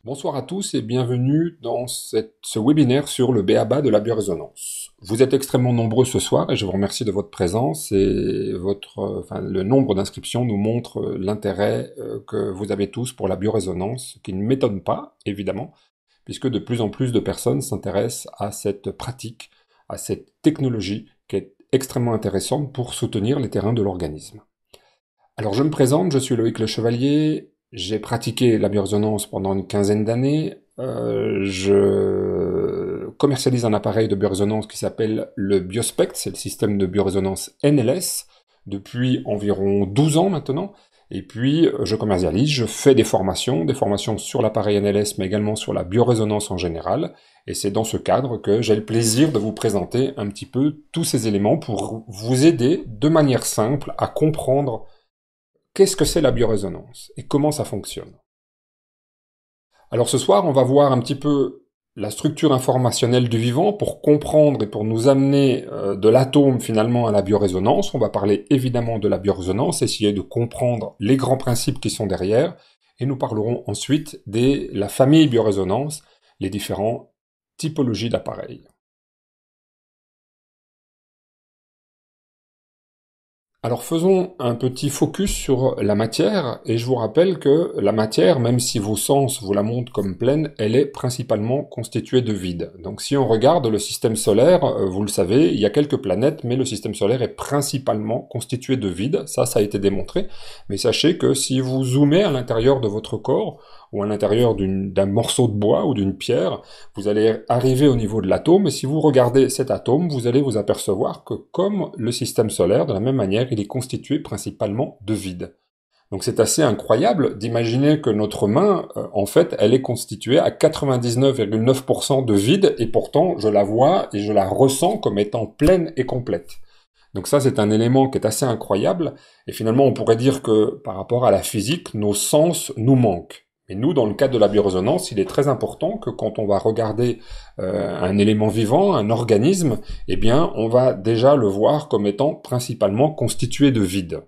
Bonsoir à tous et bienvenue dans ce webinaire sur le b.a.-ba de la biorésonance. Vous êtes extrêmement nombreux ce soir et je vous remercie de votre présence et le nombre d'inscriptions nous montre l'intérêt que vous avez tous pour la biorésonance, ce qui ne m'étonne pas, évidemment, puisque de plus en plus de personnes s'intéressent à cette pratique, à cette technologie qui est extrêmement intéressante pour soutenir les terrains de l'organisme. Alors je me présente, je suis Loïc Le Chevalier, j'ai pratiqué la biorésonance pendant une quinzaine d'années, je commercialise un appareil de biorésonance qui s'appelle le Biospect, c'est le système de biorésonance NLS, depuis environ 12 ans maintenant, et puis je commercialise, je fais des formations sur l'appareil NLS, mais également sur la biorésonance en général, et c'est dans ce cadre que j'ai le plaisir de vous présenter un petit peu tous ces éléments pour vous aider de manière simple à comprendre qu'est-ce que c'est la biorésonance et comment ça fonctionne. Alors ce soir, on va voir un petit peu la structure informationnelle du vivant pour comprendre et pour nous amener de l'atome finalement à la biorésonance. On va parler évidemment de la biorésonance, essayer de comprendre les grands principes qui sont derrière, et nous parlerons ensuite de la famille biorésonance, les différentes typologies d'appareils. Alors faisons un petit focus sur la matière, et je vous rappelle que la matière, même si vos sens vous la montrent comme pleine, elle est principalement constituée de vide. Donc si on regarde le système solaire, vous le savez, il y a quelques planètes, mais le système solaire est principalement constitué de vide, ça a été démontré, mais sachez que si vous zoomez à l'intérieur de votre corps, ou à l'intérieur d'un morceau de bois ou d'une pierre, vous allez arriver au niveau de l'atome, et si vous regardez cet atome, vous allez vous apercevoir que comme le système solaire, de la même manière, il est constitué principalement de vide. Donc c'est assez incroyable d'imaginer que notre main, en fait, elle est constituée à 99,9% de vide, et pourtant je la vois et je la ressens comme étant pleine et complète. Donc ça, c'est un élément qui est assez incroyable, et finalement on pourrait dire que par rapport à la physique, nos sens nous manquent. Et nous, dans le cadre de la biorésonance, il est très important que quand on va regarder un élément vivant, un organisme, eh bien, on va déjà le voir comme étant principalement constitué de vide.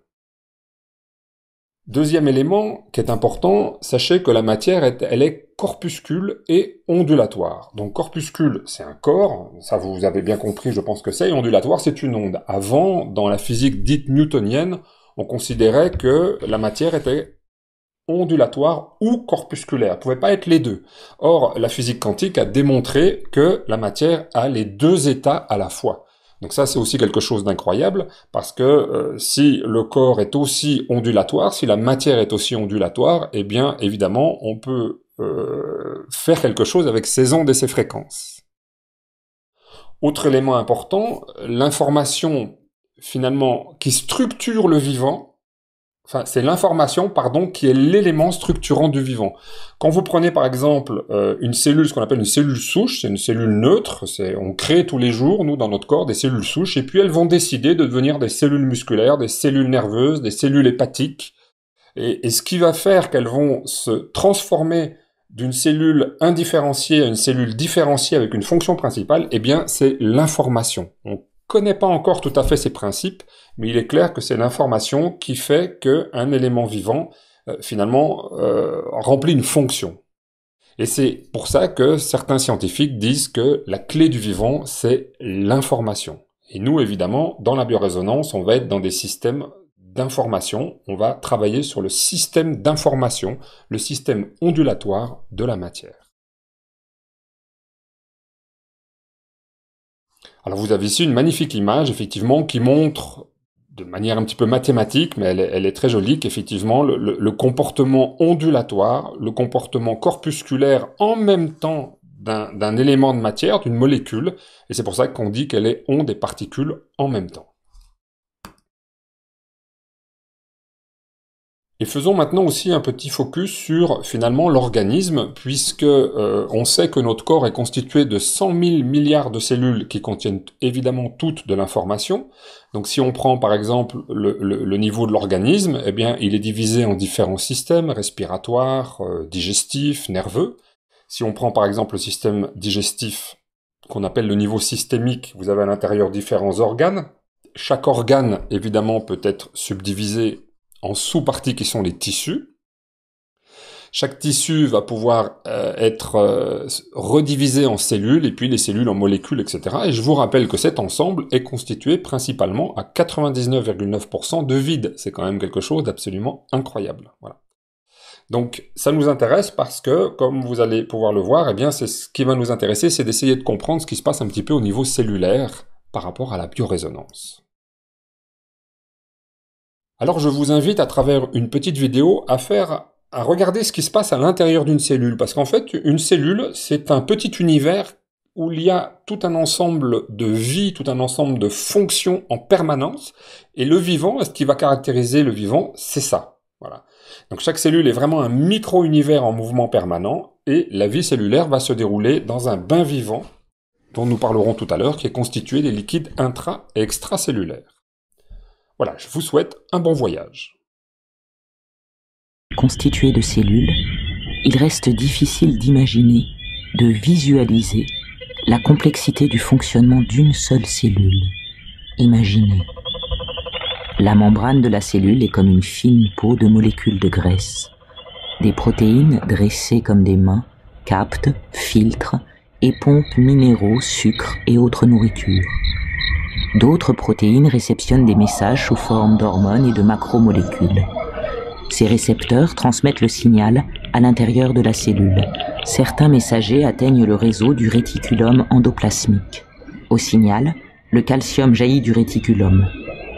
Deuxième élément qui est important, sachez que la matière, elle est corpuscule et ondulatoire. Donc corpuscule, c'est un corps, ça vous avez bien compris, je pense que c'est, et ondulatoire, c'est une onde. Avant, dans la physique dite newtonienne, on considérait que la matière était ondulatoire ou corpusculaire. Elle pouvait pas être les deux. Or, la physique quantique a démontré que la matière a les deux états à la fois. Donc ça, c'est aussi quelque chose d'incroyable, parce que si le corps est aussi ondulatoire, si la matière est aussi ondulatoire, eh bien, évidemment, on peut faire quelque chose avec ces ondes et ces fréquences. Autre élément important, l'information, finalement, qui structure le vivant, enfin, c'est l'information, pardon, qui est l'élément structurant du vivant. Quand vous prenez par exemple une cellule, ce qu'on appelle une cellule souche, c'est une cellule neutre, on crée tous les jours, nous, dans notre corps, des cellules souches, et puis elles vont décider de devenir des cellules musculaires, des cellules nerveuses, des cellules hépatiques, et ce qui va faire qu'elles vont se transformer d'une cellule indifférenciée à une cellule différenciée avec une fonction principale, eh bien, c'est l'information. On connaît pas encore tout à fait ces principes, mais il est clair que c'est l'information qui fait qu'un élément vivant, finalement, remplit une fonction. Et c'est pour ça que certains scientifiques disent que la clé du vivant, c'est l'information. Et nous, évidemment, dans la biorésonance, on va être dans des systèmes d'information, on va travailler sur le système d'information, le système ondulatoire de la matière. Alors vous avez ici une magnifique image, effectivement, qui montre de manière un petit peu mathématique, mais elle est très jolie, qu'effectivement, le comportement ondulatoire, le comportement corpusculaire en même temps d'un élément de matière, d'une molécule, et c'est pour ça qu'on dit qu'elle est onde et particule en même temps. Et faisons maintenant aussi un petit focus sur finalement l'organisme, puisque on sait que notre corps est constitué de 100 000 milliards de cellules qui contiennent évidemment toutes de l'information. Donc si on prend par exemple le niveau de l'organisme, eh bien il est divisé en différents systèmes respiratoires, digestifs, nerveux. Si on prend par exemple le système digestif qu'on appelle le niveau systémique, vous avez à l'intérieur différents organes. Chaque organe évidemment peut être subdivisé en sous-parties qui sont les tissus. Chaque tissu va pouvoir être redivisé en cellules, et puis les cellules en molécules, etc. Et je vous rappelle que cet ensemble est constitué principalement à 99,9% de vide. C'est quand même quelque chose d'absolument incroyable. Voilà. Donc ça nous intéresse parce que, comme vous allez pouvoir le voir, eh bien c'est ce qui va nous intéresser, c'est d'essayer de comprendre ce qui se passe un petit peu au niveau cellulaire par rapport à la biorésonance. Alors je vous invite à travers une petite vidéo à regarder ce qui se passe à l'intérieur d'une cellule, parce qu'en fait une cellule c'est un petit univers où il y a tout un ensemble de vie, tout un ensemble de fonctions en permanence, et le vivant, ce qui va caractériser le vivant, c'est ça. Voilà. Donc chaque cellule est vraiment un micro-univers en mouvement permanent, et la vie cellulaire va se dérouler dans un bain vivant, dont nous parlerons tout à l'heure, qui est constitué des liquides intra- et extracellulaires. Voilà, je vous souhaite un bon voyage. Constitué de cellules, il reste difficile d'imaginer, de visualiser la complexité du fonctionnement d'une seule cellule. Imaginez. La membrane de la cellule est comme une fine peau de molécules de graisse. Des protéines dressées comme des mains captent, filtrent et pompent minéraux, sucres et autres nourritures. D'autres protéines réceptionnent des messages sous forme d'hormones et de macromolécules. Ces récepteurs transmettent le signal à l'intérieur de la cellule. Certains messagers atteignent le réseau du réticulum endoplasmique. Au signal, le calcium jaillit du réticulum.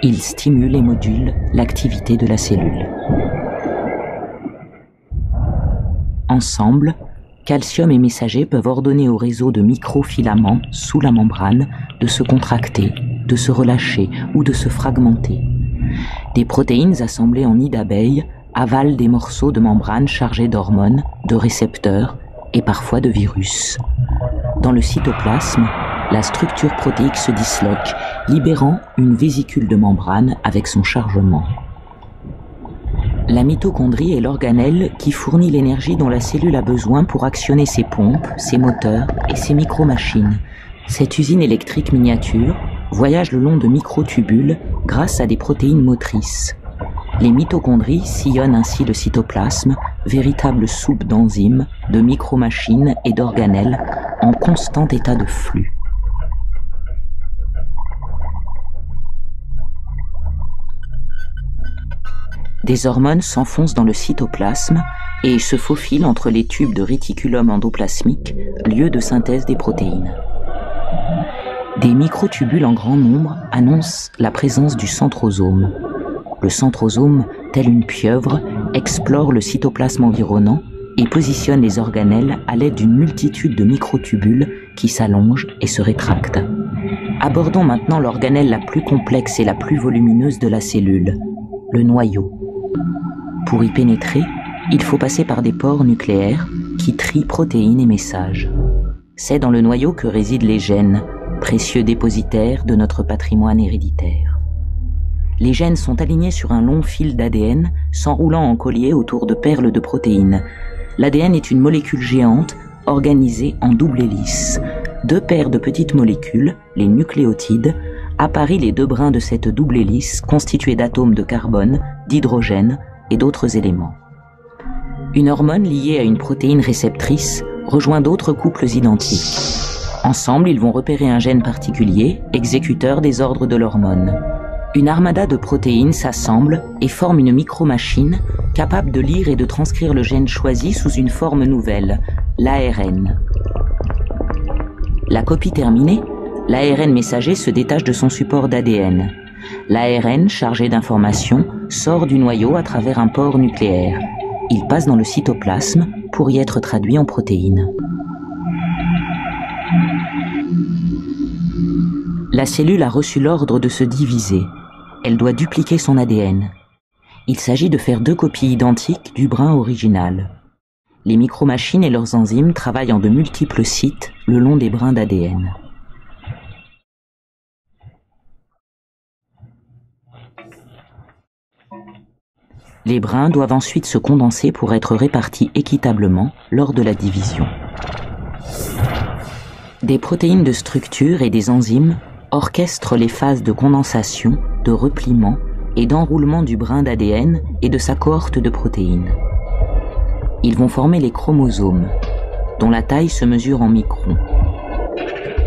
Il stimule et module l'activité de la cellule. Ensemble, calcium et messagers peuvent ordonner au réseau de microfilaments sous la membrane de se contracter, de se relâcher ou de se fragmenter. Des protéines assemblées en nid d'abeille avalent des morceaux de membrane chargés d'hormones, de récepteurs et parfois de virus. Dans le cytoplasme, la structure protéique se disloque, libérant une vésicule de membrane avec son chargement. La mitochondrie est l'organelle qui fournit l'énergie dont la cellule a besoin pour actionner ses pompes, ses moteurs et ses micro-machines. Cette usine électrique miniature voyage le long de microtubules grâce à des protéines motrices. Les mitochondries sillonnent ainsi le cytoplasme, véritable soupe d'enzymes, de micro-machines et d'organelles en constant état de flux. Des hormones s'enfoncent dans le cytoplasme et se faufilent entre les tubes de réticulum endoplasmique, lieu de synthèse des protéines. Des microtubules en grand nombre annoncent la présence du centrosome. Le centrosome, tel une pieuvre, explore le cytoplasme environnant et positionne les organelles à l'aide d'une multitude de microtubules qui s'allongent et se rétractent. Abordons maintenant l'organelle la plus complexe et la plus volumineuse de la cellule, le noyau. Pour y pénétrer, il faut passer par des pores nucléaires qui trient protéines et messages. C'est dans le noyau que résident les gènes, précieux dépositaires de notre patrimoine héréditaire. Les gènes sont alignés sur un long fil d'ADN, s'enroulant en collier autour de perles de protéines. L'ADN est une molécule géante, organisée en double hélice. Deux paires de petites molécules, les nucléotides, apparient les deux brins de cette double hélice constituée d'atomes de carbone, d'hydrogène et d'autres éléments. Une hormone liée à une protéine réceptrice rejoint d'autres couples identiques. Ensemble, ils vont repérer un gène particulier, exécuteur des ordres de l'hormone. Une armada de protéines s'assemble et forme une micromachine capable de lire et de transcrire le gène choisi sous une forme nouvelle, l'ARN. La copie terminée, l'ARN messager se détache de son support d'ADN. L'ARN, chargé d'informations, sort du noyau à travers un pore nucléaire. Il passe dans le cytoplasme pour y être traduit en protéines. La cellule a reçu l'ordre de se diviser. Elle doit dupliquer son ADN. Il s'agit de faire deux copies identiques du brin original. Les micromachines et leurs enzymes travaillent en de multiples sites le long des brins d'ADN. Les brins doivent ensuite se condenser pour être répartis équitablement lors de la division. Des protéines de structure et des enzymes orchestrent les phases de condensation, de repliement et d'enroulement du brin d'ADN et de sa cohorte de protéines. Ils vont former les chromosomes, dont la taille se mesure en microns.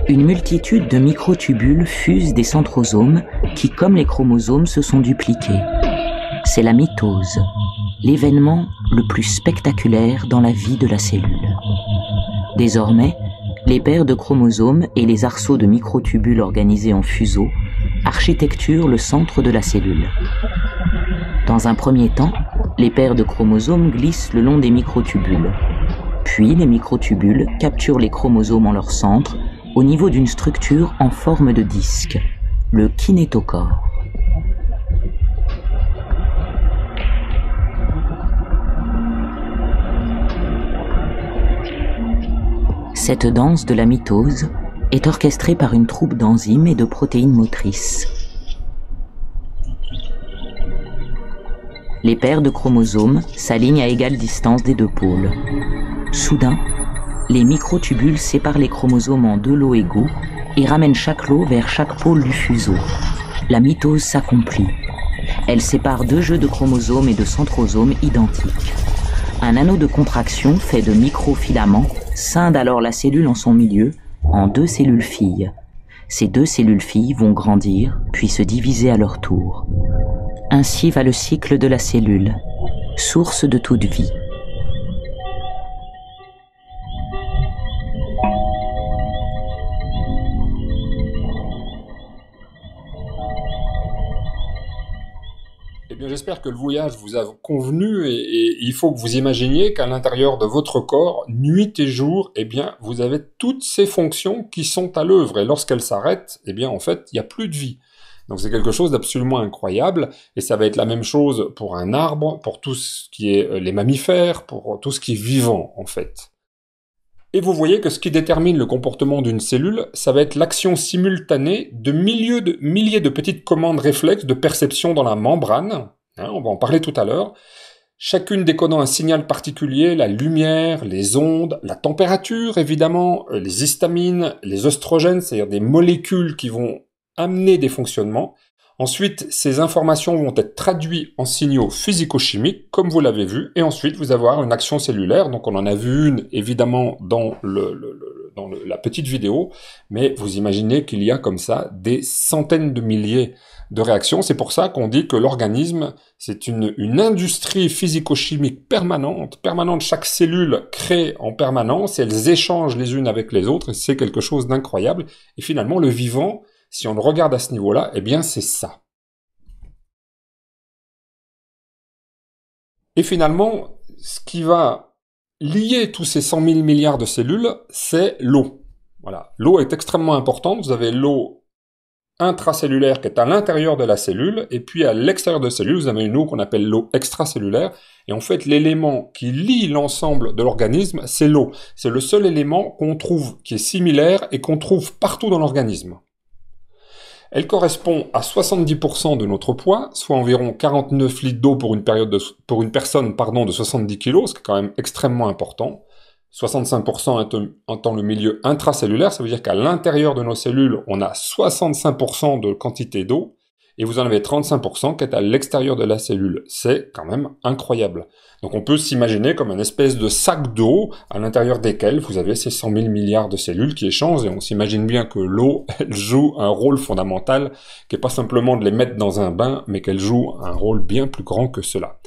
Une multitude de microtubules fusent des centrosomes qui, comme les chromosomes, se sont dupliqués. C'est la mitose, l'événement le plus spectaculaire dans la vie de la cellule. Désormais, les paires de chromosomes et les arceaux de microtubules organisés en fuseaux architecturent le centre de la cellule. Dans un premier temps, les paires de chromosomes glissent le long des microtubules. Puis les microtubules capturent les chromosomes en leur centre, au niveau d'une structure en forme de disque, le kinétochore. Cette danse de la mitose est orchestrée par une troupe d'enzymes et de protéines motrices. Les paires de chromosomes s'alignent à égale distance des deux pôles. Soudain, les microtubules séparent les chromosomes en deux lots égaux et ramènent chaque lot vers chaque pôle du fuseau. La mitose s'accomplit. Elle sépare deux jeux de chromosomes et de centrosomes identiques. Un anneau de contraction fait de microfilaments scinde alors la cellule en son milieu en deux cellules filles. Ces deux cellules filles vont grandir, puis se diviser à leur tour. Ainsi va le cycle de la cellule, source de toute vie. Eh bien, j'espère que le voyage vous a convenu et il faut que vous imaginiez qu'à l'intérieur de votre corps, nuit et jour, eh bien, vous avez toutes ces fonctions qui sont à l'œuvre. Et lorsqu'elles s'arrêtent, eh bien, en fait, il n'y a plus de vie. Donc c'est quelque chose d'absolument incroyable, et ça va être la même chose pour un arbre, pour tout ce qui est les mammifères, pour tout ce qui est vivant, en fait. Et vous voyez que ce qui détermine le comportement d'une cellule, ça va être l'action simultanée de milliers de petites commandes réflexes de perception dans la membrane, hein, on va en parler tout à l'heure, chacune décodant un signal particulier, la lumière, les ondes, la température évidemment, les histamines, les oestrogènes, c'est-à-dire des molécules qui vont amener des fonctionnements. Ensuite, ces informations vont être traduites en signaux physico-chimiques, comme vous l'avez vu, et ensuite vous allez avoir une action cellulaire. Donc on en a vu une, évidemment, dans la petite vidéo, mais vous imaginez qu'il y a comme ça des centaines de milliers de réactions. C'est pour ça qu'on dit que l'organisme, c'est une industrie physico-chimique permanente. Chaque cellule crée en permanence, et elles échangent les unes avec les autres, et c'est quelque chose d'incroyable. Et finalement, le vivant, si on le regarde à ce niveau-là, eh bien c'est ça. Et finalement, ce qui va lier tous ces 100 000 milliards de cellules, c'est l'eau. Voilà, l'eau est extrêmement importante. Vous avez l'eau intracellulaire qui est à l'intérieur de la cellule, et puis à l'extérieur de la cellule, vous avez une eau qu'on appelle l'eau extracellulaire. Et en fait, l'élément qui lie l'ensemble de l'organisme, c'est l'eau. C'est le seul élément qu'on trouve qui est similaire et qu'on trouve partout dans l'organisme. Elle correspond à 70% de notre poids, soit environ 49 litres d'eau pour une personne de 70 kg, ce qui est quand même extrêmement important. 65% étant le milieu intracellulaire, ça veut dire qu'à l'intérieur de nos cellules, on a 65% de quantité d'eau, et vous en avez 35% qui est à l'extérieur de la cellule. C'est quand même incroyable. Donc on peut s'imaginer comme une espèce de sac d'eau à l'intérieur desquels vous avez ces 100 000 milliards de cellules qui échangent, et on s'imagine bien que l'eau, elle joue un rôle fondamental, qui n'est pas simplement de les mettre dans un bain, mais qu'elle joue un rôle bien plus grand que cela.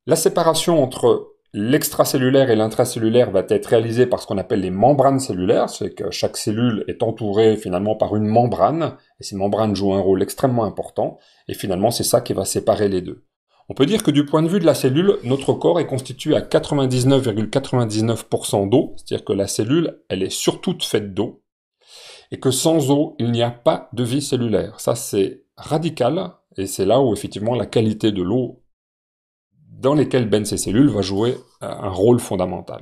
La séparation entre l'extracellulaire et l'intracellulaire va être réalisée par ce qu'on appelle les membranes cellulaires, c'est que chaque cellule est entourée finalement par une membrane, et ces membranes jouent un rôle extrêmement important, et finalement c'est ça qui va séparer les deux. On peut dire que du point de vue de la cellule, notre corps est constitué à 99,99% d'eau, c'est-à-dire que la cellule, elle est surtout faite d'eau, et que sans eau, il n'y a pas de vie cellulaire. Ça c'est radical, et c'est là où effectivement la qualité de l'eau dans lesquelles baignent ces cellules va jouer un rôle fondamental.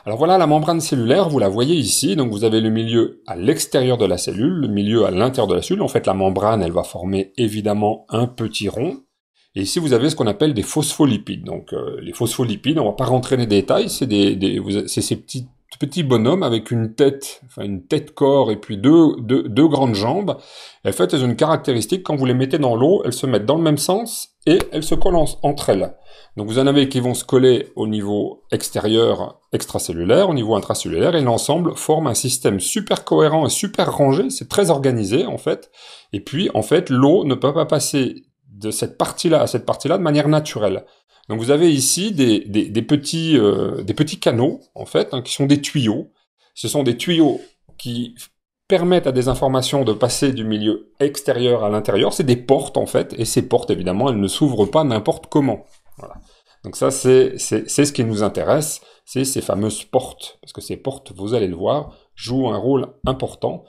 Alors voilà la membrane cellulaire, vous la voyez ici, donc vous avez le milieu à l'extérieur de la cellule, le milieu à l'intérieur de la cellule. En fait, la membrane, elle va former évidemment un petit rond. Et ici, vous avez ce qu'on appelle des phospholipides. Donc les phospholipides, on va pas rentrer dans les détails, c'est ces petits petit bonhomme avec une tête, enfin une tête-corps et puis deux grandes jambes. Et en fait, elles ont une caractéristique, quand vous les mettez dans l'eau, elles se mettent dans le même sens et elles se collent entre elles. Donc vous en avez qui vont se coller au niveau extérieur extracellulaire, au niveau intracellulaire, et l'ensemble forme un système super cohérent et super rangé, c'est très organisé en fait. Et puis en fait, l'eau ne peut pas passer de cette partie-là à cette partie-là de manière naturelle. Donc vous avez ici des petits canaux, en fait, hein, qui sont des tuyaux. Ce sont des tuyaux qui permettent à des informations de passer du milieu extérieur à l'intérieur. C'est des portes, en fait, et ces portes, évidemment, elles ne s'ouvrent pas n'importe comment. Voilà. Donc ça, c'est ce qui nous intéresse, c'est ces fameuses portes. Parce que ces portes, vous allez le voir, jouent un rôle important.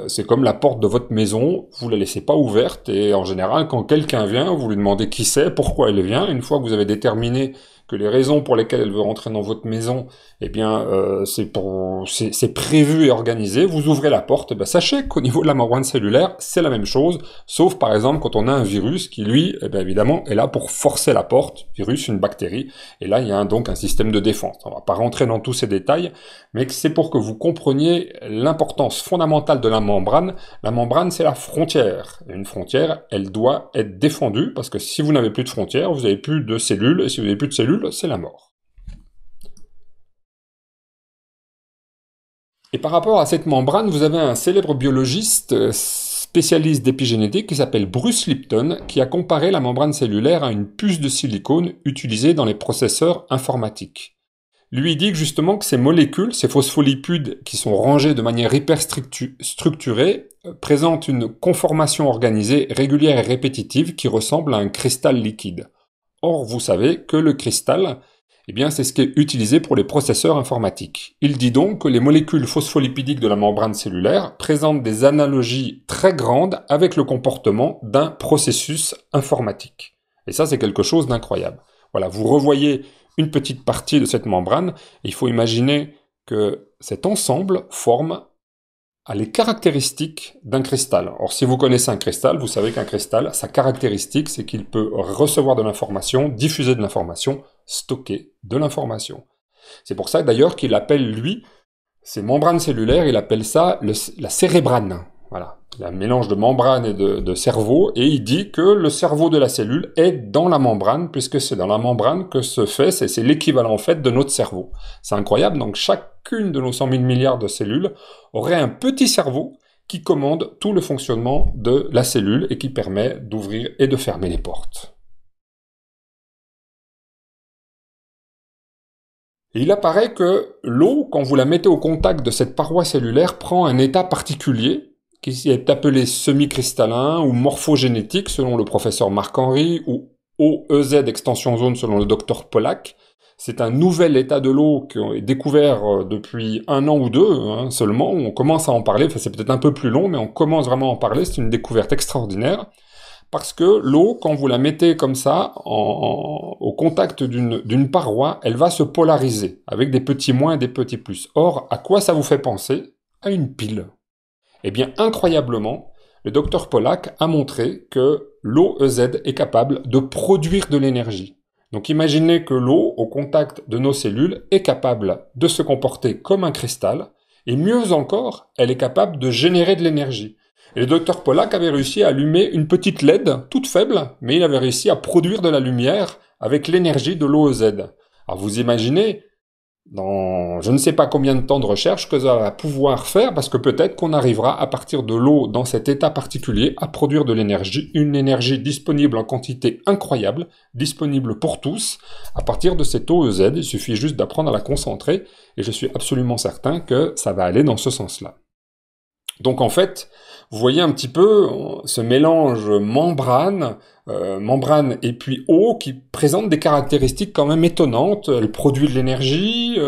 C'est comme la porte de votre maison, vous la laissez pas ouverte, et en général, quand quelqu'un vient, vous lui demandez qui c'est, pourquoi elle vient. Une fois que vous avez déterminé que les raisons pour lesquelles elle veut rentrer dans votre maison, eh bien, c'est prévu et organisé, vous ouvrez la porte, ben, sachez qu'au niveau de la membrane cellulaire, c'est la même chose, sauf par exemple quand on a un virus qui, lui, eh bien, évidemment, est là pour forcer la porte, virus, une bactérie, et là, il y a donc un système de défense. On va pas rentrer dans tous ces détails, mais c'est pour que vous compreniez l'importance fondamentale de la membrane. La membrane, c'est la frontière. Et une frontière, elle doit être défendue, parce que si vous n'avez plus de frontière, vous n'avez plus de cellules, et si vous n'avez plus de cellules, c'est la mort. Et par rapport à cette membrane, vous avez un célèbre biologiste spécialiste d'épigénétique qui s'appelle Bruce Lipton, qui a comparé la membrane cellulaire à une puce de silicone utilisée dans les processeurs informatiques. Lui dit justement que ces molécules, ces phospholipides qui sont rangés de manière hyper structurée, présentent une conformation organisée, régulière et répétitive qui ressemble à un cristal liquide. Or, vous savez que le cristal, eh bien, c'est ce qui est utilisé pour les processeurs informatiques. Il dit donc que les molécules phospholipidiques de la membrane cellulaire présentent des analogies très grandes avec le comportement d'un processus informatique. Et ça, c'est quelque chose d'incroyable. Voilà, vous revoyez une petite partie de cette membrane, et il faut imaginer que cet ensemble forme les caractéristiques d'un cristal. Or, si vous connaissez un cristal, vous savez qu'un cristal, sa caractéristique, c'est qu'il peut recevoir de l'information, diffuser de l'information, stocker de l'information. C'est pour ça d'ailleurs qu'il appelle, lui, ces membranes cellulaires, il appelle ça la cérébrane. Voilà. Il y a un mélange de membrane et de cerveau, et il dit que le cerveau de la cellule est dans la membrane, puisque c'est dans la membrane que c'est l'équivalent en fait de notre cerveau. C'est incroyable, donc chacune de nos 100 000 milliards de cellules aurait un petit cerveau qui commande tout le fonctionnement de la cellule et qui permet d'ouvrir et de fermer les portes. Et il apparaît que l'eau, quand vous la mettez au contact de cette paroi cellulaire, prend un état particulier, qui est appelé semi-cristallin ou morphogénétique selon le professeur Marc-Henry, ou OEZ extension zone selon le docteur Pollack. C'est un nouvel état de l'eau qui est découvert depuis 1 an ou 2 seulement. On commence à en parler, enfin c'est peut-être un peu plus long, mais on commence vraiment à en parler, c'est une découverte extraordinaire. Parce que l'eau, quand vous la mettez comme ça, au contact d'une paroi, elle va se polariser, avec des petits moins et des petits plus. Or, à quoi ça vous fait penser? À une pile. Eh bien, incroyablement, le docteur Pollack a montré que l'OEZ est capable de produire de l'énergie. Donc imaginez que l'eau, au contact de nos cellules, est capable de se comporter comme un cristal, et mieux encore, elle est capable de générer de l'énergie. Et le docteur Pollack avait réussi à allumer une petite LED, toute faible, mais il avait réussi à produire de la lumière avec l'énergie de l'OEZ. Alors vous imaginez, dans je ne sais pas combien de temps de recherche que ça va pouvoir faire, parce que peut-être qu'on arrivera à partir de l'eau dans cet état particulier à produire de l'énergie, une énergie disponible en quantité incroyable, disponible pour tous, à partir de cette OEZ. Il suffit juste d'apprendre à la concentrer, et je suis absolument certain que ça va aller dans ce sens-là. Donc en fait, vous voyez un petit peu ce mélange membrane et puis eau qui présente des caractéristiques quand même étonnantes. Elle produit de l'énergie,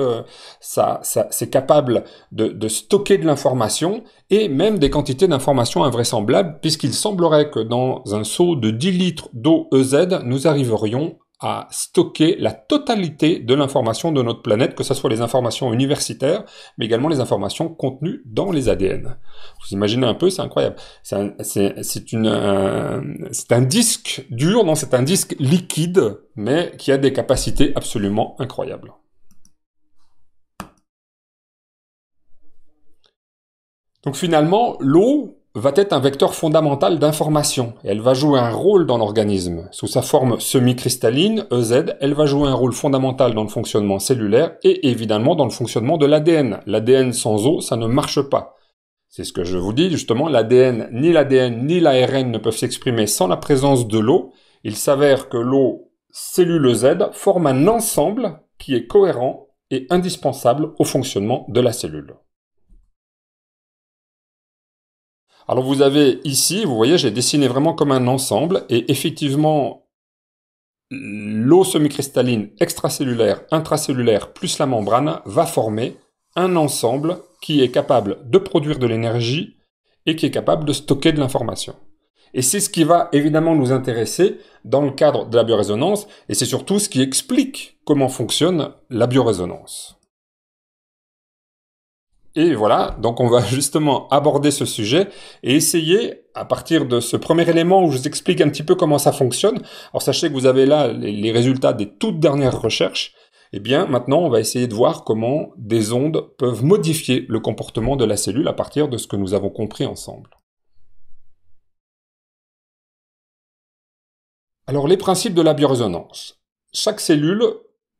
c'est capable de stocker de l'information et même des quantités d'informations invraisemblables, puisqu'il semblerait que dans un seau de 10 litres d'eau EZ, nous arriverions à stocker la totalité de l'information de notre planète, que ce soit les informations universitaires, mais également les informations contenues dans les ADN. Vous imaginez un peu, c'est incroyable. C'est un disque dur, non, c'est un disque liquide, mais qui a des capacités absolument incroyables. Donc finalement, l'eau va être un vecteur fondamental d'information. Elle va jouer un rôle dans l'organisme. Sous sa forme semi-cristalline, EZ, elle va jouer un rôle fondamental dans le fonctionnement cellulaire et évidemment dans le fonctionnement de l'ADN. L'ADN sans eau, ça ne marche pas. C'est ce que je vous dis, justement, l'ADN ni l'ARN ne peuvent s'exprimer sans la présence de l'eau. Il s'avère que l'eau, cellule Z, forme un ensemble qui est cohérent et indispensable au fonctionnement de la cellule. Alors vous avez ici, vous voyez, j'ai dessiné vraiment comme un ensemble, et effectivement, l'eau semi-cristalline extracellulaire, intracellulaire, plus la membrane, va former un ensemble qui est capable de produire de l'énergie et qui est capable de stocker de l'information. Et c'est ce qui va évidemment nous intéresser dans le cadre de la biorésonance, et c'est surtout ce qui explique comment fonctionne la biorésonance. Et voilà, donc on va justement aborder ce sujet et essayer, à partir de ce premier élément où je vous explique un petit peu comment ça fonctionne, alors sachez que vous avez là les résultats des toutes dernières recherches, et bien maintenant on va essayer de voir comment des ondes peuvent modifier le comportement de la cellule à partir de ce que nous avons compris ensemble. Alors les principes de la biorésonance. Chaque cellule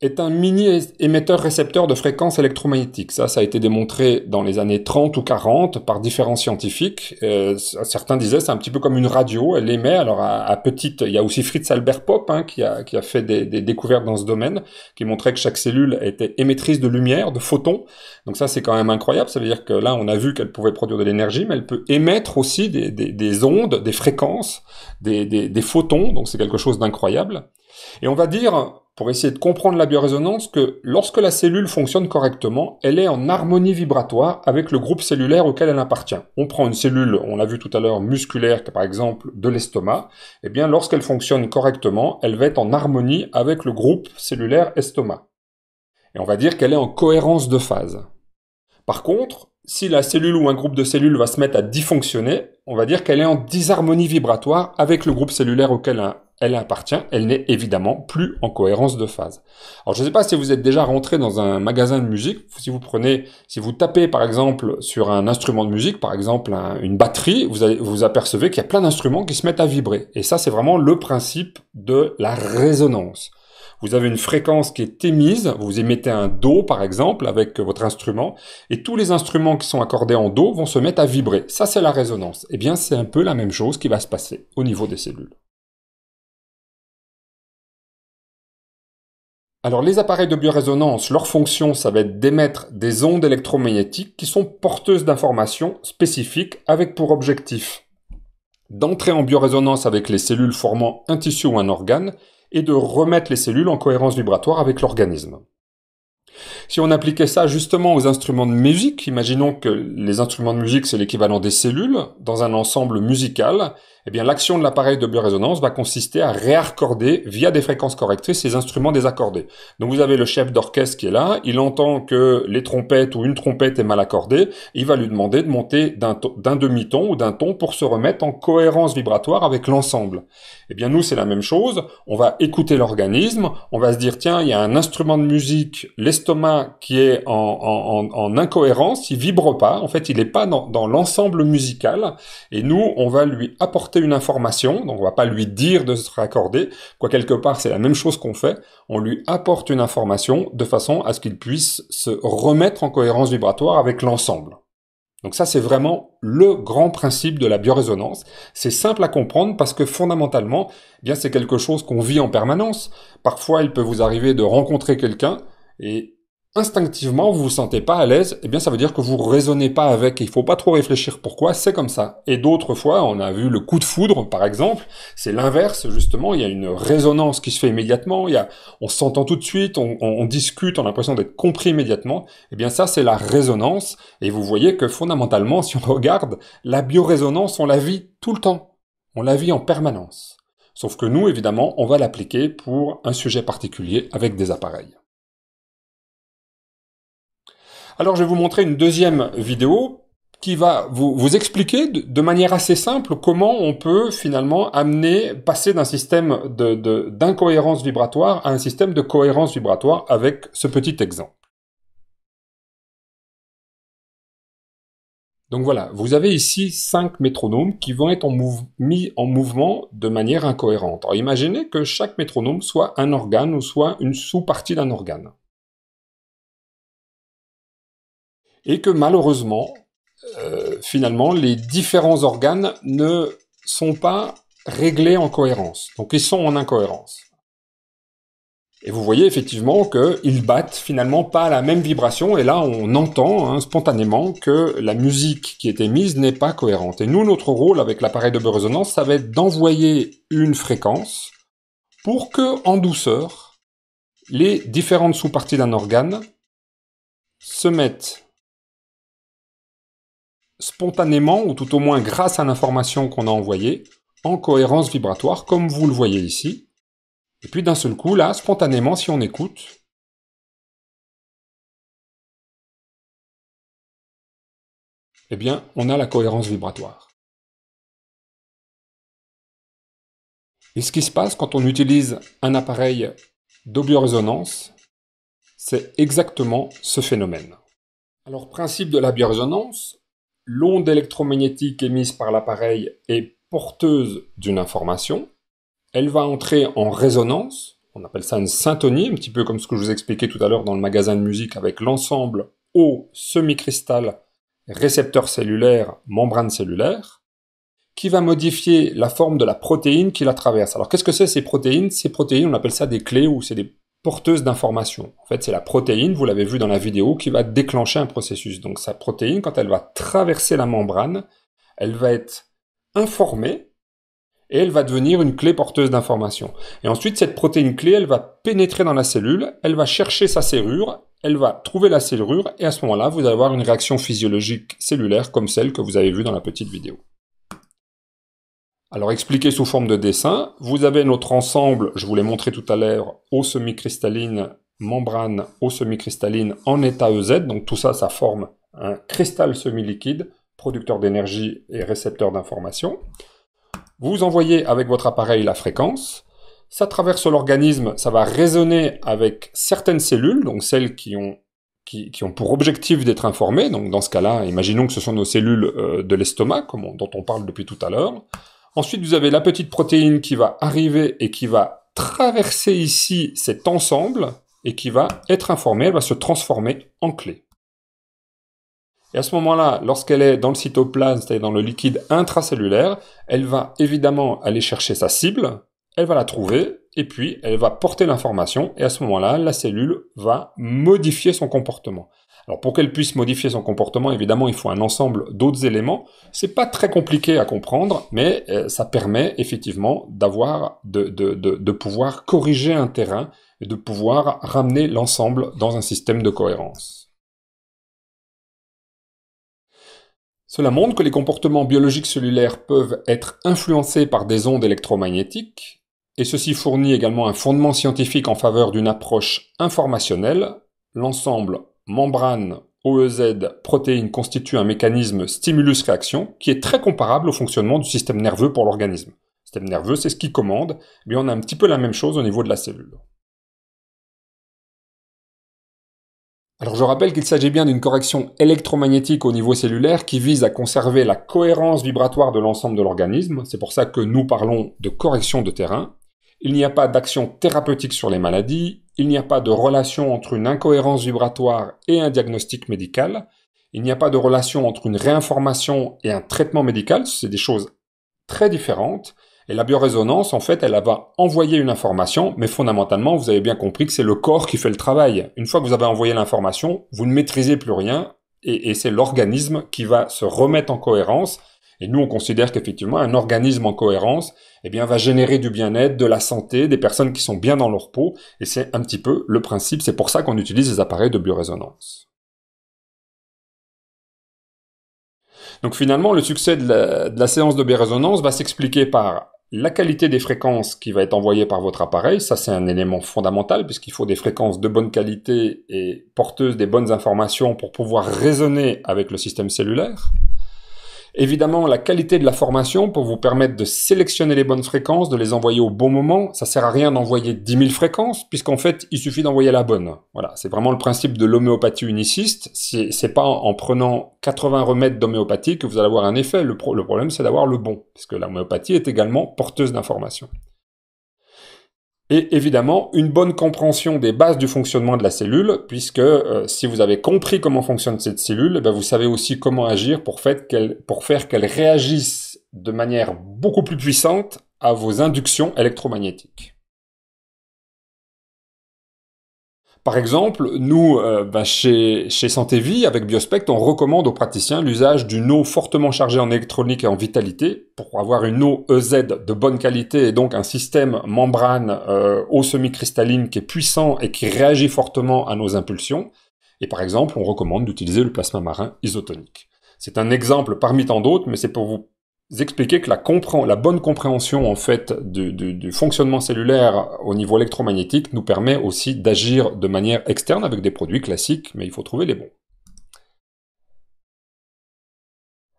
est un mini-émetteur-récepteur de fréquences électromagnétiques. Ça a été démontré dans les années 30 ou 40 par différents scientifiques. Certains disaient c'est un petit peu comme une radio, elle émet. Alors à petite, il y a aussi Fritz Albert Popp qui a fait des découvertes dans ce domaine, qui montrait que chaque cellule était émettrice de lumière, de photons. Donc ça c'est quand même incroyable. Ça veut dire que là on a vu qu'elle pouvait produire de l'énergie, mais elle peut émettre aussi des ondes, des fréquences, des photons. Donc c'est quelque chose d'incroyable. Et on va dire, pour essayer de comprendre la biorésonance, que lorsque la cellule fonctionne correctement, elle est en harmonie vibratoire avec le groupe cellulaire auquel elle appartient. On prend une cellule, on l'a vu tout à l'heure, musculaire, par exemple de l'estomac, et bien lorsqu'elle fonctionne correctement, elle va être en harmonie avec le groupe cellulaire estomac. Et on va dire qu'elle est en cohérence de phase. Par contre, si la cellule ou un groupe de cellules va se mettre à dysfonctionner, on va dire qu'elle est en disharmonie vibratoire avec le groupe cellulaire auquel elle appartient, elle n'est évidemment plus en cohérence de phase. Alors je ne sais pas si vous êtes déjà rentré dans un magasin de musique, si vous tapez par exemple sur un instrument de musique, par exemple une batterie, vous apercevez qu'il y a plein d'instruments qui se mettent à vibrer. Et ça c'est vraiment le principe de la résonance. Vous avez une fréquence qui est émise, vous émettez un Do par exemple avec votre instrument, et tous les instruments qui sont accordés en Do vont se mettre à vibrer. Ça c'est la résonance. Eh bien c'est un peu la même chose qui va se passer au niveau des cellules. Alors les appareils de biorésonance, leur fonction, ça va être d'émettre des ondes électromagnétiques qui sont porteuses d'informations spécifiques avec pour objectif d'entrer en biorésonance avec les cellules formant un tissu ou un organe et de remettre les cellules en cohérence vibratoire avec l'organisme. Si on appliquait ça justement aux instruments de musique, imaginons que les instruments de musique c'est l'équivalent des cellules dans un ensemble musical, eh bien l'action de l'appareil de biorésonance va consister à réaccorder via des fréquences correctrices ces instruments désaccordés. Donc vous avez le chef d'orchestre qui est là, il entend que les trompettes ou une trompette est mal accordée, il va lui demander de monter d'un demi-ton ou d'un ton pour se remettre en cohérence vibratoire avec l'ensemble. Eh bien nous c'est la même chose, on va écouter l'organisme, on va se dire tiens il y a un instrument de musique, l'estomac qui est en incohérence, il vibre pas, en fait il n'est pas dans l'ensemble musical, et nous on va lui apporter une information, donc on va pas lui dire de se raccorder, quoi quelque part c'est la même chose qu'on fait, on lui apporte une information de façon à ce qu'il puisse se remettre en cohérence vibratoire avec l'ensemble. Donc ça c'est vraiment le grand principe de la biorésonance. C'est simple à comprendre parce que fondamentalement, eh bien c'est quelque chose qu'on vit en permanence. Parfois il peut vous arriver de rencontrer quelqu'un et instinctivement vous vous sentez pas à l'aise, eh bien ça veut dire que vous raisonnez pas avec, il faut pas trop réfléchir pourquoi, c'est comme ça. Et d'autres fois, on a vu le coup de foudre par exemple, c'est l'inverse justement, il y a une résonance qui se fait immédiatement, on s'entend tout de suite, on discute, on a l'impression d'être compris immédiatement, eh bien ça c'est la résonance, et vous voyez que fondamentalement, si on regarde, la biorésonance, on la vit tout le temps, on la vit en permanence. Sauf que nous, évidemment, on va l'appliquer pour un sujet particulier avec des appareils. Alors je vais vous montrer une deuxième vidéo qui va vous expliquer de manière assez simple comment on peut finalement passer d'un système d'incohérence vibratoire à un système de cohérence vibratoire avec ce petit exemple. Donc voilà, vous avez ici 5 métronomes qui vont être mis en mouvement de manière incohérente. Alors imaginez que chaque métronome soit un organe ou soit une sous-partie d'un organe. Et que malheureusement, finalement, les différents organes ne sont pas réglés en cohérence. Donc ils sont en incohérence. Et vous voyez effectivement qu'ils battent finalement pas à la même vibration, et là on entend spontanément que la musique qui était mise n'est pas cohérente. Et nous, notre rôle avec l'appareil de biorésonance, ça va être d'envoyer une fréquence pour que, en douceur, les différentes sous-parties d'un organe se mettent spontanément, ou tout au moins grâce à l'information qu'on a envoyée, en cohérence vibratoire, comme vous le voyez ici. Et puis d'un seul coup, là, spontanément, si on écoute, eh bien, on a la cohérence vibratoire. Et ce qui se passe quand on utilise un appareil de biorésonance, c'est exactement ce phénomène. Alors, principe de la biorésonance, l'onde électromagnétique émise par l'appareil est porteuse d'une information. Elle va entrer en résonance, on appelle ça une syntonie, un petit peu comme ce que je vous expliquais tout à l'heure dans le magasin de musique avec l'ensemble eau, semi-cristal, récepteur cellulaire, membrane cellulaire, qui va modifier la forme de la protéine qui la traverse. Alors qu'est-ce que c'est ces protéines? Ces protéines, on appelle ça des clés ou c'est des porteuses d'informations. En fait, c'est la protéine, vous l'avez vu dans la vidéo, qui va déclencher un processus. Donc sa protéine, quand elle va traverser la membrane, elle va être informée, et elle va devenir une clé porteuse d'informations. Et ensuite, cette protéine clé, elle va pénétrer dans la cellule, elle va chercher sa serrure, elle va trouver la serrure, et à ce moment-là, vous allez avoir une réaction physiologique cellulaire comme celle que vous avez vue dans la petite vidéo. Alors, expliqué sous forme de dessin, vous avez notre ensemble, je vous l'ai montré tout à l'heure, eau semi-cristalline, membrane, eau semi-cristalline en état EZ, donc tout ça, ça forme un cristal semi-liquide, producteur d'énergie et récepteur d'informations. Vous envoyez avec votre appareil la fréquence, ça traverse l'organisme, ça va résonner avec certaines cellules, donc celles qui ont pour objectif d'être informées, donc dans ce cas-là, imaginons que ce sont nos cellules de l'estomac, dont on parle depuis tout à l'heure. Ensuite, vous avez la petite protéine qui va arriver et qui va traverser ici cet ensemble, et qui va être informée, elle va se transformer en clé. Et à ce moment-là, lorsqu'elle est dans le cytoplasme, c'est-à-dire dans le liquide intracellulaire, elle va évidemment aller chercher sa cible, elle va la trouver, et puis elle va porter l'information, et à ce moment-là, la cellule va modifier son comportement. Alors pour qu'elle puisse modifier son comportement, évidemment, il faut un ensemble d'autres éléments. C'est pas très compliqué à comprendre, mais ça permet effectivement de pouvoir corriger un terrain et de pouvoir ramener l'ensemble dans un système de cohérence. Cela montre que les comportements biologiques cellulaires peuvent être influencés par des ondes électromagnétiques, et ceci fournit également un fondement scientifique en faveur d'une approche informationnelle. L'ensemble membrane, OEZ, protéines constitue un mécanisme stimulus-réaction qui est très comparable au fonctionnement du système nerveux pour l'organisme. Le système nerveux, c'est ce qui commande, mais on a un petit peu la même chose au niveau de la cellule. Alors je rappelle qu'il s'agit bien d'une correction électromagnétique au niveau cellulaire qui vise à conserver la cohérence vibratoire de l'ensemble de l'organisme. C'est pour ça que nous parlons de correction de terrain. Il n'y a pas d'action thérapeutique sur les maladies, il n'y a pas de relation entre une incohérence vibratoire et un diagnostic médical, il n'y a pas de relation entre une réinformation et un traitement médical, c'est des choses très différentes. Et la biorésonance, en fait, elle va envoyer une information, mais fondamentalement, vous avez bien compris que c'est le corps qui fait le travail. Une fois que vous avez envoyé l'information, vous ne maîtrisez plus rien, et c'est l'organisme qui va se remettre en cohérence. Et nous, on considère qu'effectivement, un organisme en cohérence, eh bien, va générer du bien-être, de la santé, des personnes qui sont bien dans leur peau, et c'est un petit peu le principe. C'est pour ça qu'on utilise les appareils de biorésonance. Donc finalement, le succès de la séance de biorésonance va s'expliquer par la qualité des fréquences qui va être envoyée par votre appareil. Ça, c'est un élément fondamental puisqu'il faut des fréquences de bonne qualité et porteuses des bonnes informations pour pouvoir raisonner avec le système cellulaire. Évidemment, la qualité de la formation pour vous permettre de sélectionner les bonnes fréquences, de les envoyer au bon moment. Ça sert à rien d'envoyer 10 000 fréquences, puisqu'en fait, il suffit d'envoyer la bonne. Voilà, c'est vraiment le principe de l'homéopathie uniciste. C'est pas en prenant 80 remèdes d'homéopathie que vous allez avoir un effet. Le problème, c'est d'avoir le bon, puisque l'homéopathie est également porteuse d'informations. Et évidemment, une bonne compréhension des bases du fonctionnement de la cellule, puisque si vous avez compris comment fonctionne cette cellule, vous savez aussi comment agir pour faire qu'elle réagisse de manière beaucoup plus puissante à vos inductions électromagnétiques. Par exemple, nous, chez Santé Vie, avec Biospect, on recommande aux praticiens l'usage d'une eau fortement chargée en électronique et en vitalité, pour avoir une eau EZ de bonne qualité et donc un système membrane eau semi-cristalline qui est puissant et qui réagit fortement à nos impulsions. Et par exemple, on recommande d'utiliser le plasma marin isotonique. C'est un exemple parmi tant d'autres, mais c'est pour vous expliquer que la bonne compréhension en fait du fonctionnement cellulaire au niveau électromagnétique nous permet aussi d'agir de manière externe avec des produits classiques, mais il faut trouver les bons.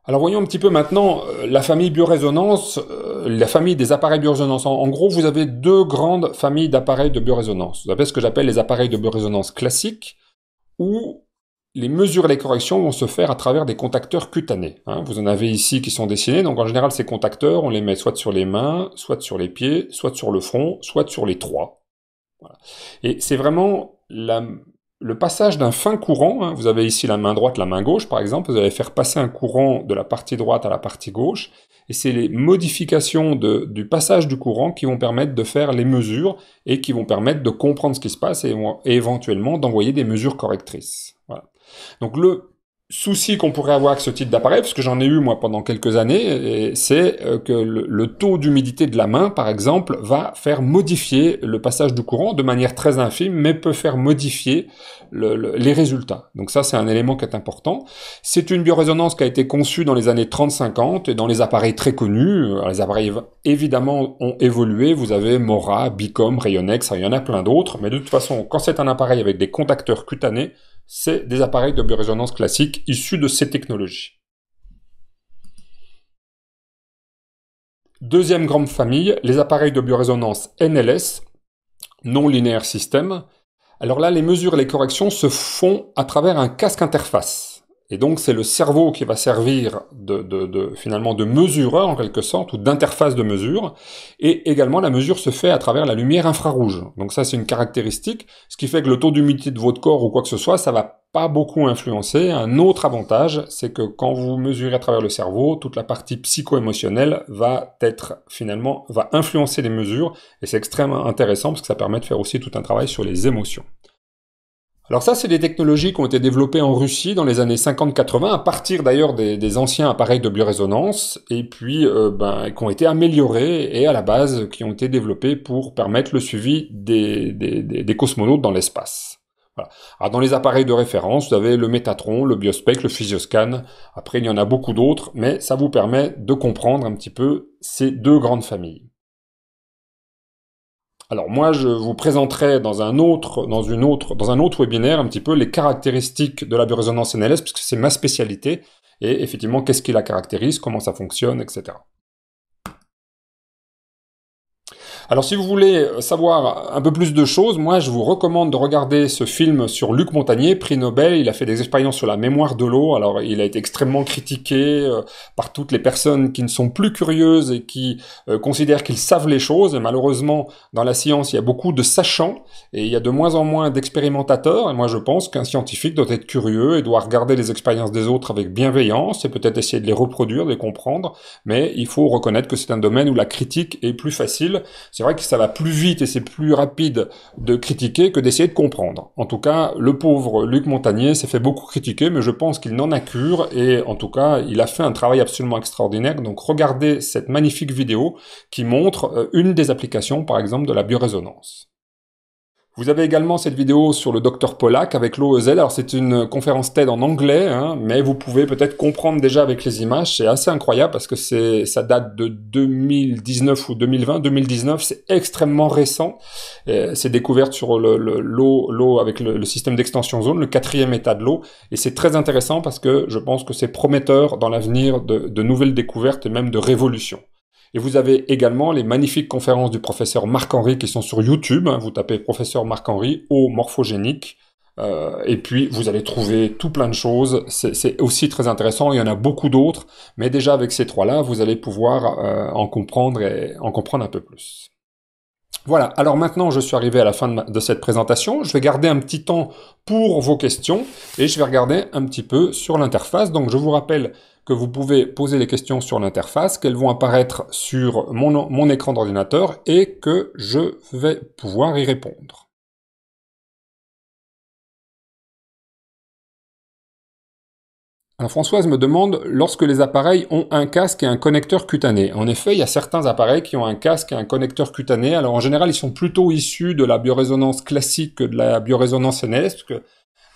Alors voyons un petit peu maintenant la famille biorésonance, la famille des appareils biorésonance. En gros, vous avez deux grandes familles d'appareils de biorésonance. Vous avez ce que j'appelle les appareils de biorésonance classiques, où les mesures et les corrections vont se faire à travers des contacteurs cutanés. Vous en avez ici qui sont dessinés, donc en général ces contacteurs, on les met soit sur les mains, soit sur les pieds, soit sur le front, soit sur les trois. Voilà. Et c'est vraiment le passage d'un fin courant, vous avez ici la main droite, la main gauche par exemple, vous allez faire passer un courant de la partie droite à la partie gauche, et c'est les modifications du passage du courant qui vont permettre de faire les mesures, et qui vont permettre de comprendre ce qui se passe, et éventuellement d'envoyer des mesures correctrices. Voilà. Donc le souci qu'on pourrait avoir avec ce type d'appareil, parce que j'en ai eu moi pendant quelques années, c'est que le taux d'humidité de la main, par exemple, va faire modifier le passage du courant de manière très infime, mais peut faire modifier les résultats. Donc ça, c'est un élément qui est important. C'est une biorésonance qui a été conçue dans les années 30-50 et dans les appareils très connus. Les appareils, évidemment, ont évolué. Vous avez Mora, Bicom, Rayonex, il y en a plein d'autres. Mais de toute façon, quand c'est un appareil avec des contacteurs cutanés, c'est des appareils de biorésonance classiques issus de ces technologies. Deuxième grande famille, les appareils de biorésonance NLS, non-linéaire système. Alors là, les mesures et les corrections se font à travers un casque interface. Et donc, c'est le cerveau qui va servir finalement de mesureur, en quelque sorte, ou d'interface de mesure. Et également, la mesure se fait à travers la lumière infrarouge. Donc ça, c'est une caractéristique, ce qui fait que le taux d'humidité de votre corps ou quoi que ce soit, ça va pas beaucoup influencer. Un autre avantage, c'est que quand vous mesurez à travers le cerveau, toute la partie psycho-émotionnelle va influencer les mesures. Et c'est extrêmement intéressant parce que ça permet de faire aussi tout un travail sur les émotions. Alors ça, c'est des technologies qui ont été développées en Russie dans les années 50-80, à partir d'ailleurs des anciens appareils de biorésonance, et puis qui ont été améliorés, et à la base, qui ont été développés pour permettre le suivi des cosmonautes dans l'espace. Voilà. Alors dans les appareils de référence, vous avez le Métatron, le Biospec, le Physioscan, après il y en a beaucoup d'autres, mais ça vous permet de comprendre un petit peu ces deux grandes familles. Alors moi, je vous présenterai dans un autre webinaire un petit peu les caractéristiques de la biorésonance NLS, puisque c'est ma spécialité, et effectivement, qu'est-ce qui la caractérise, comment ça fonctionne, etc. Alors si vous voulez savoir un peu plus de choses, moi je vous recommande de regarder ce film sur Luc Montagnier, prix Nobel. Il a fait des expériences sur la mémoire de l'eau. Alors il a été extrêmement critiqué par toutes les personnes qui ne sont plus curieuses et qui considèrent qu'ils savent les choses. Et malheureusement, dans la science, il y a beaucoup de sachants et il y a de moins en moins d'expérimentateurs. Et moi je pense qu'un scientifique doit être curieux et doit regarder les expériences des autres avec bienveillance et peut-être essayer de les reproduire, de les comprendre. Mais il faut reconnaître que c'est un domaine où la critique est plus facile. C'est vrai que ça va plus vite et c'est plus rapide de critiquer que d'essayer de comprendre. En tout cas, le pauvre Luc Montagnier s'est fait beaucoup critiquer, mais je pense qu'il n'en a cure et en tout cas, il a fait un travail absolument extraordinaire. Donc regardez cette magnifique vidéo qui montre une des applications, par exemple, de la biorésonance. Vous avez également cette vidéo sur le docteur Pollack avec l'OEZ. Alors c'est une conférence TED en anglais, hein, mais vous pouvez peut-être comprendre déjà avec les images. C'est assez incroyable parce que ça date de 2019 ou 2020. 2019, c'est extrêmement récent. C'est découverte sur l'eau avec le système d'extension zone, le 4e état de l'eau. Et c'est très intéressant parce que je pense que c'est prometteur dans l'avenir de nouvelles découvertes et même de révolutions. Et vous avez également les magnifiques conférences du professeur Marc-Henri qui sont sur YouTube. Vous tapez professeur Marc-Henri, eau morphogénique. Et puis, vous allez trouver tout plein de choses. C'est aussi très intéressant. Il y en a beaucoup d'autres. Mais déjà, avec ces trois-là, vous allez pouvoir en comprendre un peu plus. Voilà. Alors maintenant, je suis arrivé à la fin de cette présentation. Je vais garder un petit temps pour vos questions. Et je vais regarder un petit peu sur l'interface. Donc, je vous rappelle que vous pouvez poser les questions sur l'interface, qu'elles vont apparaître sur mon écran d'ordinateur et que je vais pouvoir y répondre. Alors Françoise me demande, lorsque les appareils ont un casque et un connecteur cutané. En effet, il y a certains appareils qui ont un casque et un connecteur cutané. Alors en général, ils sont plutôt issus de la biorésonance classique que de la biorésonance NLS, parce que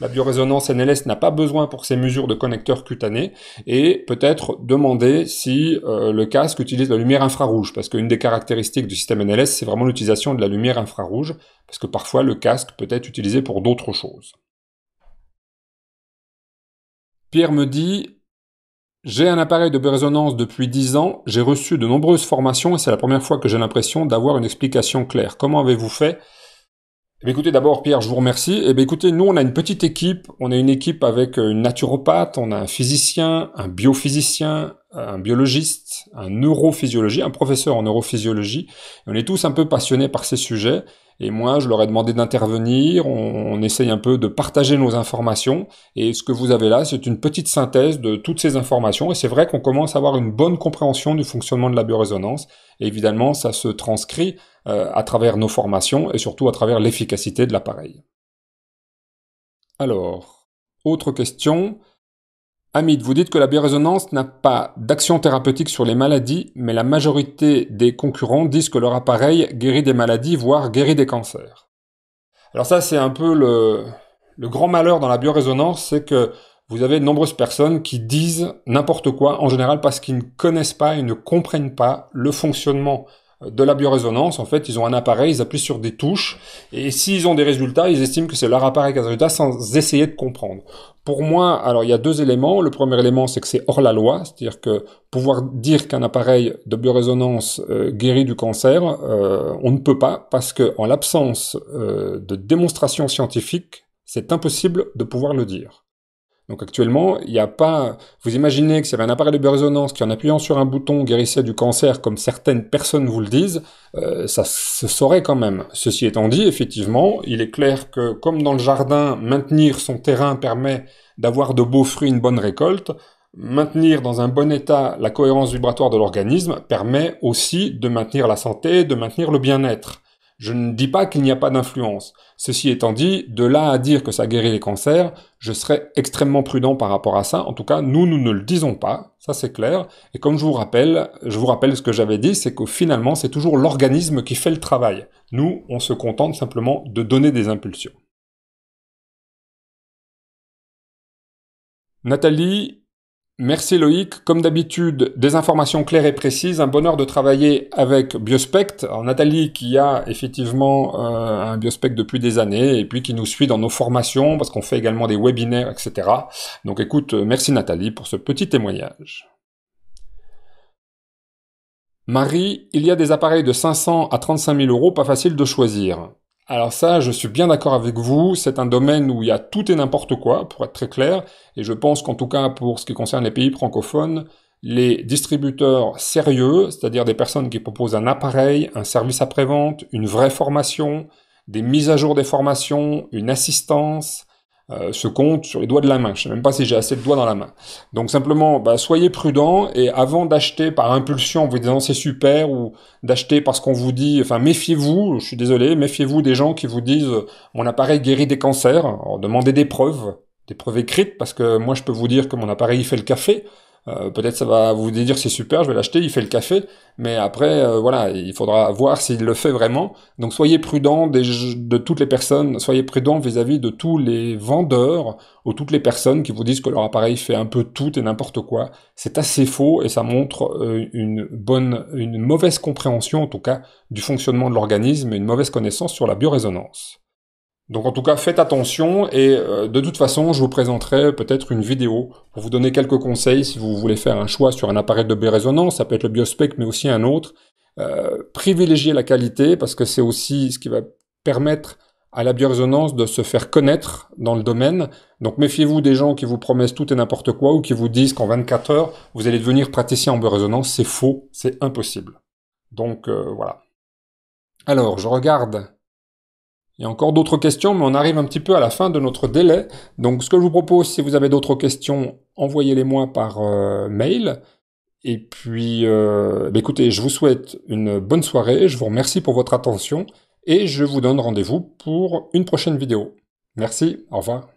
la biorésonance NLS n'a pas besoin pour ces mesures de connecteurs cutanés, et peut-être demander si le casque utilise la lumière infrarouge, parce qu'une des caractéristiques du système NLS, c'est vraiment l'utilisation de la lumière infrarouge, parce que parfois le casque peut être utilisé pour d'autres choses. Pierre me dit, j'ai un appareil de biorésonance depuis 10 ans, j'ai reçu de nombreuses formations et c'est la première fois que j'ai l'impression d'avoir une explication claire. Comment avez-vous fait ? Eh bien, écoutez, d'abord, Pierre, je vous remercie. Eh bien, écoutez, nous, on a une petite équipe. On a une équipe avec une naturopathe, on a un physicien, un biophysicien, un biologiste, un neurophysiologiste, un professeur en neurophysiologie. Et on est tous un peu passionnés par ces sujets. Et moi, je leur ai demandé d'intervenir. On essaye un peu de partager nos informations. Et ce que vous avez là, c'est une petite synthèse de toutes ces informations. Et c'est vrai qu'on commence à avoir une bonne compréhension du fonctionnement de la biorésonance. Et évidemment, ça se transcrit à travers nos formations et surtout à travers l'efficacité de l'appareil. Alors, autre question. Hamid, vous dites que la biorésonance n'a pas d'action thérapeutique sur les maladies, mais la majorité des concurrents disent que leur appareil guérit des maladies, voire guérit des cancers. Alors ça, c'est un peu le grand malheur dans la biorésonance, c'est que vous avez de nombreuses personnes qui disent n'importe quoi, en général parce qu'ils ne connaissent pas et ne comprennent pas le fonctionnement de la biorésonance. En fait, ils ont un appareil, ils appuient sur des touches, et s'ils ont des résultats, ils estiment que c'est leur appareil qui a des résultats sans essayer de comprendre. Pour moi, alors il y a deux éléments. Le premier élément, c'est que c'est hors la loi, c'est-à-dire que pouvoir dire qu'un appareil de biorésonance guérit du cancer, on ne peut pas, parce que en l'absence de démonstration scientifique, c'est impossible de pouvoir le dire. Donc actuellement, il n'y a pas... Vous imaginez que s'il y avait un appareil de biorésonance qui, en appuyant sur un bouton, guérissait du cancer, comme certaines personnes vous le disent, ça se saurait quand même. Ceci étant dit, effectivement, il est clair que, comme dans le jardin, maintenir son terrain permet d'avoir de beaux fruits, une bonne récolte, maintenir dans un bon état la cohérence vibratoire de l'organisme permet aussi de maintenir la santé, de maintenir le bien-être. Je ne dis pas qu'il n'y a pas d'influence. Ceci étant dit, de là à dire que ça guérit les cancers, je serais extrêmement prudent par rapport à ça. En tout cas, nous ne le disons pas, ça c'est clair. Et comme je vous rappelle ce que j'avais dit, c'est que finalement, c'est toujours l'organisme qui fait le travail. Nous, on se contente simplement de donner des impulsions. Nathalie, merci Loïc, comme d'habitude, des informations claires et précises, un bonheur de travailler avec Biospect. Alors Nathalie qui a effectivement un Biospect depuis des années et puis qui nous suit dans nos formations parce qu'on fait également des webinaires, etc. Donc écoute, merci Nathalie pour ce petit témoignage. Marie, il y a des appareils de 500 à 35 000 euros, pas facile de choisir. Alors ça, je suis bien d'accord avec vous, c'est un domaine où il y a tout et n'importe quoi, pour être très clair, et je pense qu'en tout cas, pour ce qui concerne les pays francophones, les distributeurs sérieux, c'est-à-dire des personnes qui proposent un appareil, un service après-vente, une vraie formation, des mises à jour des formations, une assistance, se comptent sur les doigts de la main. Je sais même pas si j'ai assez de doigts dans la main. Donc simplement, soyez prudents et avant d'acheter par impulsion en vous disant c'est super ou d'acheter parce qu'on vous dit, enfin méfiez-vous, je suis désolé, méfiez-vous des gens qui vous disent mon appareil guérit des cancers. Alors, demandez des preuves écrites parce que moi je peux vous dire que mon appareil il fait le café. Peut-être ça va vous dire c'est super, je vais l'acheter, il fait le café, mais après, voilà, il faudra voir s'il le fait vraiment. Donc soyez prudents de toutes les personnes, soyez prudents vis-à-vis de tous les vendeurs ou toutes les personnes qui vous disent que leur appareil fait un peu tout et n'importe quoi. C'est assez faux et ça montre une mauvaise compréhension, en tout cas, du fonctionnement de l'organisme et une mauvaise connaissance sur la biorésonance. Donc en tout cas, faites attention et de toute façon, je vous présenterai peut-être une vidéo pour vous donner quelques conseils si vous voulez faire un choix sur un appareil de biorésonance, ça peut être le Biospec mais aussi un autre. Privilégiez la qualité parce que c'est aussi ce qui va permettre à la biorésonance de se faire connaître dans le domaine. Donc méfiez-vous des gens qui vous promettent tout et n'importe quoi ou qui vous disent qu'en 24 heures, vous allez devenir praticien en biorésonance. C'est faux, c'est impossible. Donc voilà. Alors, je regarde. Il y a encore d'autres questions, mais on arrive un petit peu à la fin de notre délai. Donc ce que je vous propose, si vous avez d'autres questions, envoyez-les-moi par mail. Et puis, écoutez, je vous souhaite une bonne soirée, je vous remercie pour votre attention, et je vous donne rendez-vous pour une prochaine vidéo. Merci, au revoir.